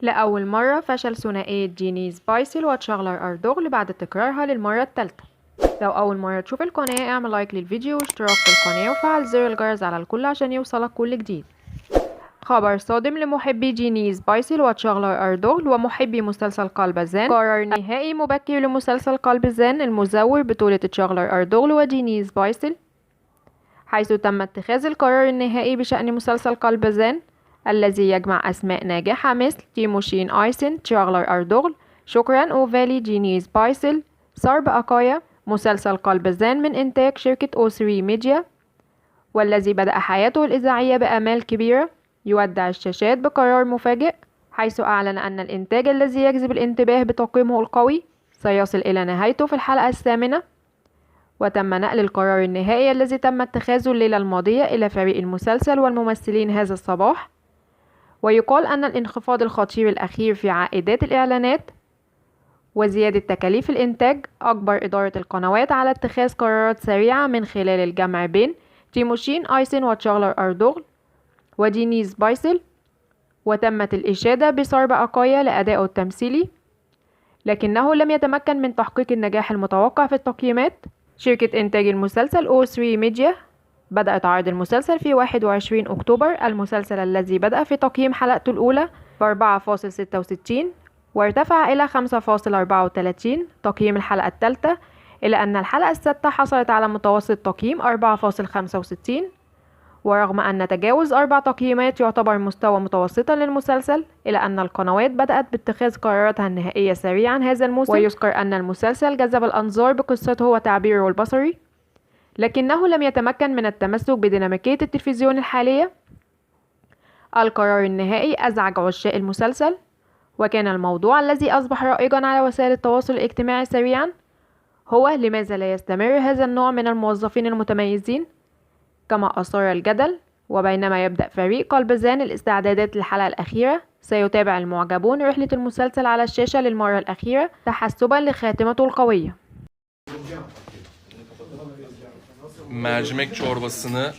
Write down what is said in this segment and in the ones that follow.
لأول مرة فشل ثنائية جيني سبايسل وتشارلر أردوغل بعد تكرارها للمرة الثالثة. لو أول مرة تشوف القناة اعمل لايك للفيديو واشتراك في القناة وفعل زر الجرس على الكل عشان يوصلك كل جديد. خبر صادم لمحبي جيني سبايسل وتشارلر أردوغل ومحبي مسلسل قلبزان. قرار نهائي مبكر لمسلسل قلبزان المزور بطولة تشارلر أردوغل وجيني سبايسل، حيث تم اتخاذ القرار النهائي بشأن مسلسل قلبزان الذي يجمع أسماء ناجحة مثل تيموشين آيسن، تشارلر أردوغل، شكرا أوفالي، جيني سبايسل، سارب أكايا. مسلسل قلبزان من إنتاج شركة O3 ميديا، والذي بدأ حياته الإذاعية بآمال كبيرة، يودع الشاشات بقرار مفاجئ، حيث أعلن أن الإنتاج الذي يجذب الانتباه بتقييمه القوي سيصل إلى نهايته في الحلقة الثامنة. وتم نقل القرار النهائي الذي تم اتخاذه الليلة الماضية إلى فريق المسلسل والممثلين هذا الصباح. ويقال أن الانخفاض الخطير الأخير في عائدات الإعلانات وزيادة تكاليف الإنتاج أجبر إدارة القنوات على اتخاذ قرارات سريعة من خلال الجمع بين تيموشين آيسن وتشارلر أردوغل وجيني سبايسل، وتمت الإشادة بسارب أكايا لأدائه التمثيلي، لكنه لم يتمكن من تحقيق النجاح المتوقع في التقييمات. شركة إنتاج المسلسل O3 ميديا بدأت عرض المسلسل في 21 أكتوبر، المسلسل الذي بدأ في تقييم حلقته الأولى ب 4.66 وارتفع إلى 5.34 تقييم الحلقة الثالثة، إلى أن الحلقة السادسة حصلت على متوسط تقييم 4.65. ورغم أن تجاوز 4 تقييمات يعتبر مستوى متوسطا للمسلسل، إلا أن القنوات بدأت باتخاذ قراراتها النهائية سريعا هذا الموسم. ويذكر أن المسلسل جذب الأنظار بقصته وتعبيره البصري، لكنه لم يتمكن من التمسك بديناميكية التلفزيون الحالية. القرار النهائي أزعج عشاق المسلسل، وكان الموضوع الذي أصبح رائجا على وسائل التواصل الاجتماعي سريعا هو لماذا لا يستمر هذا النوع من الموظفين المتميزين، كما أثار الجدل. وبينما يبدأ فريق قلبزان الاستعدادات للحلقة الأخيرة، سيتابع المعجبون رحلة المسلسل على الشاشة للمرة الأخيرة تحسبا لخاتمته القوية. Mercimek çorbasını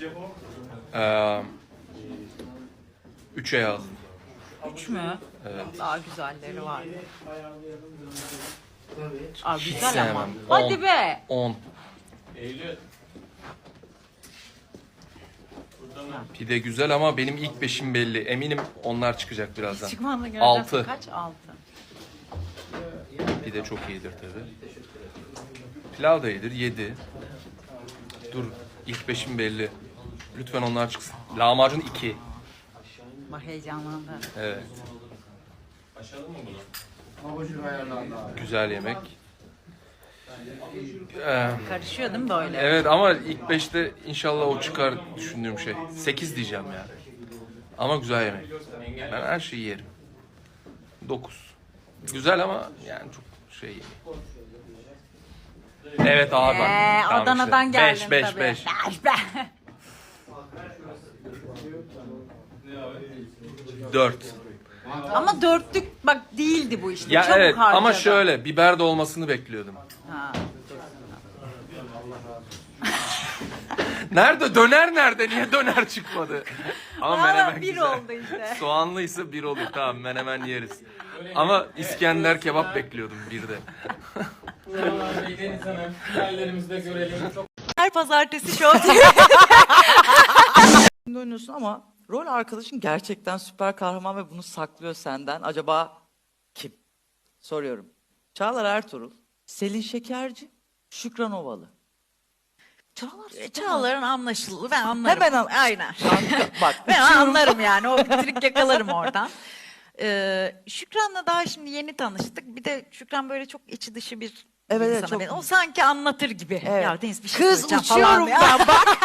3'e al. 3 mü? Evet. Daha güzelleri var. Aa, Hiç güzel ama. sevmem. Hadi be. 10. Pide güzel ama benim ilk 5'im belli. Eminim onlar çıkacak birazdan. Çıkmanla göreceğiz. 6. Kaç? 6. Pide çok iyidir tabi. Pilav da iyidir. 7. Dur, ilk 5'im belli. Lütfen onlar çıksın. Lahmacun 2. Bak heyecanlandı. Evet. Güzel yemek. Karışıyor değil mi böyle? Evet ama ilk 5'te inşallah o çıkar düşündüğüm şey. 8 diyeceğim yani. Ama güzel yemek. Ben her şeyi yerim. 9. Güzel ama yani çok şey yemeği. Evet abi bak. Tamam Adana'dan işte. geldim 5 tabii. 5 4. Ama dörtlük bak değildi bu işte. Ya Çabuk evet harcadı. ama şöyle biber de olmasını bekliyordum. Ha. Nerede? Döner nerede? Niye döner çıkmadı? Ama menemen bir güzel. oldu işte. Soğanlıysa bir olur. Tamam menemen yeriz. Ama İskender kebap bekliyordum bir de. Her pazartesi show TV. oynuyorsun ama rol arkadaşın gerçekten süper kahraman ve bunu saklıyor senden. Acaba kim? Soruyorum. Çağlar Ertuğrul, Selin Şekerci, Şükran Ovalı. Çağlar'ın anlaşılır. Ben anlarım. Hemen al. Aynen. Kanka, bak. Ben uçuyorum. anlarım yani. O bir trik yakalarım oradan. Şükran'la daha şimdi yeni tanıştık. Bir de Şükran böyle çok içi dışı bir Evet, insana çok- O sanki anlatır gibi. Evet. Ya Deniz bir şey Kız söyleyeceğim uçuyorum falan. ben bak.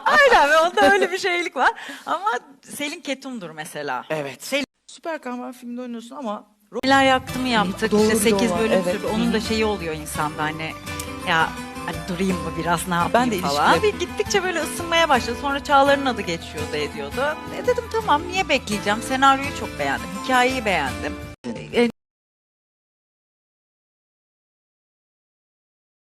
Aynen ve onda öyle bir şeylik var. Ama Selin Ketum'dur mesela. Evet. Selin Süper kahraman filmde oynuyorsun ama Neler yaktı mı yaptık. Doğru, İşte 8 doğru. bölüm Evet. sürdü. Onun da şeyi oluyor insanda hani ya hadi durayım mı biraz ne yapayım Ben de falan. ilişkiler- Bir gittikçe böyle ısınmaya başladı. Sonra Çağlar'ın adı geçiyordu ediyordu. Dedim tamam niye bekleyeceğim. Senaryoyu çok beğendim. Hikayeyi beğendim.